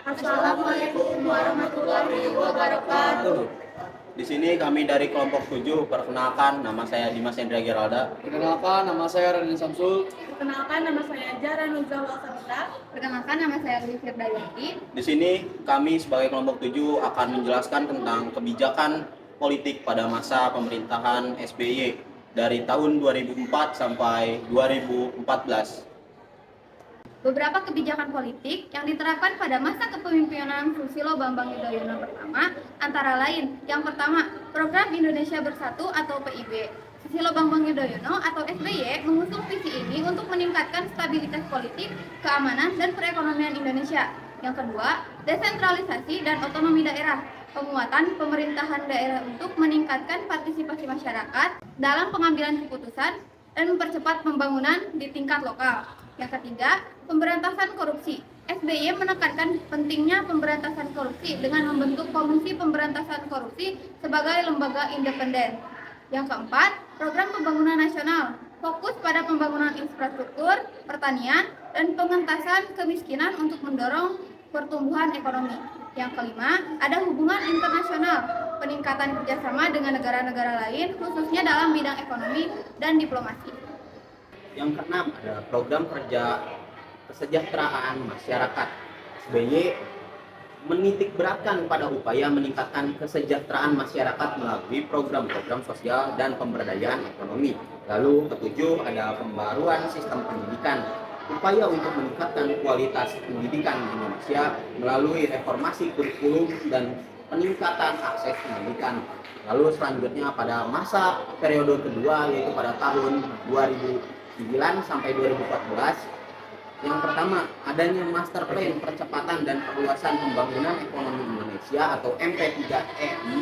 Assalamualaikum warahmatullahi wabarakatuh. Di sini kami dari kelompok 7. Perkenalkan, nama saya Dimas Hendra Geralda. Perkenalkan, nama saya Raden Samsul. Perkenalkan, nama saya Jara Nuzawal Sabita. Perkenalkan, nama saya Lili Firdayati. Di sini kami sebagai kelompok 7 akan menjelaskan tentang kebijakan politik pada masa pemerintahan SBY dari tahun 2004 sampai 2014. Beberapa kebijakan politik yang diterapkan pada masa kepemimpinan Susilo Bambang Yudhoyono pertama antara lain, yang pertama, Program Indonesia Bersatu atau PIB. Susilo Bambang Yudhoyono atau SBY mengusung visi ini untuk meningkatkan stabilitas politik, keamanan, dan perekonomian Indonesia. Yang kedua, desentralisasi dan otonomi daerah. Penguatan pemerintahan daerah untuk meningkatkan partisipasi masyarakat dalam pengambilan keputusan dan mempercepat pembangunan di tingkat lokal. Yang ketiga, pemberantasan korupsi. SBY menekankan pentingnya pemberantasan korupsi dengan membentuk Komisi Pemberantasan Korupsi sebagai lembaga independen. Yang keempat, program pembangunan nasional. Fokus pada pembangunan infrastruktur, pertanian, dan pengentasan kemiskinan untuk mendorong pertumbuhan ekonomi. Yang kelima, ada hubungan internasional. Peningkatan kerjasama dengan negara-negara lain, khususnya dalam bidang ekonomi dan diplomasi. Yang keenam, ada program kerja kesejahteraan masyarakat. SBY menitikberatkan pada upaya meningkatkan kesejahteraan masyarakat melalui program-program sosial dan pemberdayaan ekonomi. Lalu ketujuh, ada pembaruan sistem pendidikan. Upaya untuk meningkatkan kualitas pendidikan di Indonesia melalui reformasi kurikulum dan peningkatan akses pendidikan. Lalu selanjutnya pada masa periode kedua, yaitu pada tahun 2009 sampai 2014, yang pertama, adanya Master Plan Percepatan dan Perluasan Pembangunan Ekonomi Indonesia atau MP3EI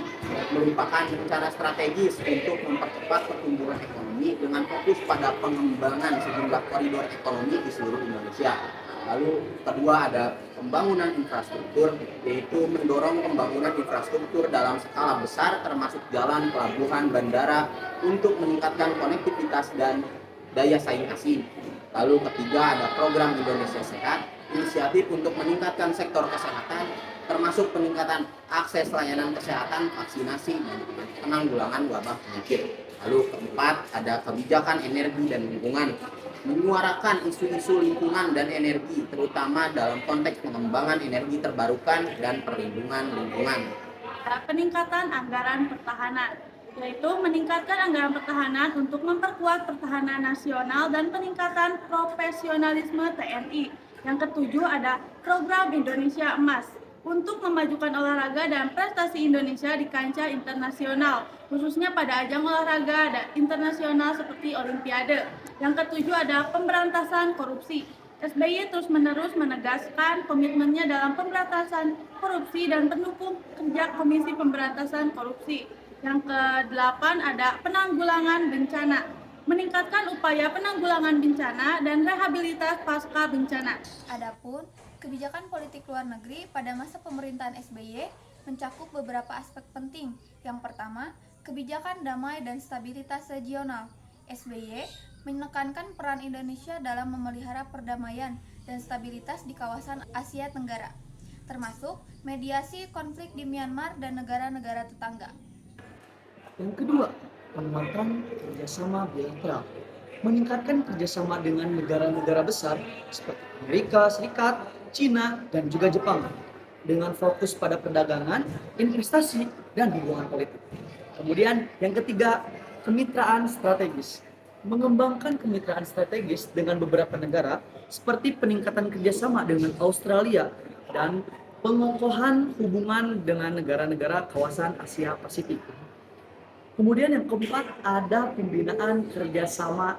merupakan rencana strategis untuk mempercepat pertumbuhan ekonomi dengan fokus pada pengembangan sejumlah koridor ekonomi di seluruh Indonesia. Lalu kedua, ada pembangunan infrastruktur, yaitu mendorong pembangunan infrastruktur dalam skala besar termasuk jalan, pelabuhan, bandara untuk meningkatkan konektivitas dan daya saing asing. Lalu ketiga, ada program Indonesia Sehat, inisiatif untuk meningkatkan sektor kesehatan, termasuk peningkatan akses layanan kesehatan, vaksinasi, dan penanggulangan wabah penyakit. Lalu keempat, ada kebijakan energi dan lingkungan, menyuarakan isu-isu lingkungan dan energi, terutama dalam konteks pengembangan energi terbarukan dan perlindungan lingkungan. Peningkatan anggaran pertahanan, yaitu meningkatkan anggaran pertahanan untuk memperkuat pertahanan nasional dan peningkatan profesionalisme TNI. Yang ketujuh, ada program Indonesia Emas untuk memajukan olahraga dan prestasi Indonesia di kancah internasional, khususnya pada ajang olahraga internasional seperti Olimpiade. Yang ketujuh, ada pemberantasan korupsi. SBY terus-menerus menegaskan komitmennya dalam pemberantasan korupsi dan pendukung kerja Komisi Pemberantasan Korupsi. Yang ke-8 ada penanggulangan bencana, meningkatkan upaya penanggulangan bencana dan rehabilitas pasca bencana. Adapun kebijakan politik luar negeri pada masa pemerintahan SBY mencakup beberapa aspek penting. Yang pertama, kebijakan damai dan stabilitas regional. SBY menekankan peran Indonesia dalam memelihara perdamaian dan stabilitas di kawasan Asia Tenggara, termasuk mediasi konflik di Myanmar dan negara-negara tetangga. Yang kedua, penguatan kerjasama bilateral. Meningkatkan kerjasama dengan negara-negara besar seperti Amerika Serikat, Cina, dan juga Jepang dengan fokus pada perdagangan, investasi, dan hubungan politik. Kemudian yang ketiga, kemitraan strategis. Mengembangkan kemitraan strategis dengan beberapa negara seperti peningkatan kerjasama dengan Australia dan pengokohan hubungan dengan negara-negara kawasan Asia Pasifik. Kemudian yang keempat, ada pembinaan kerjasama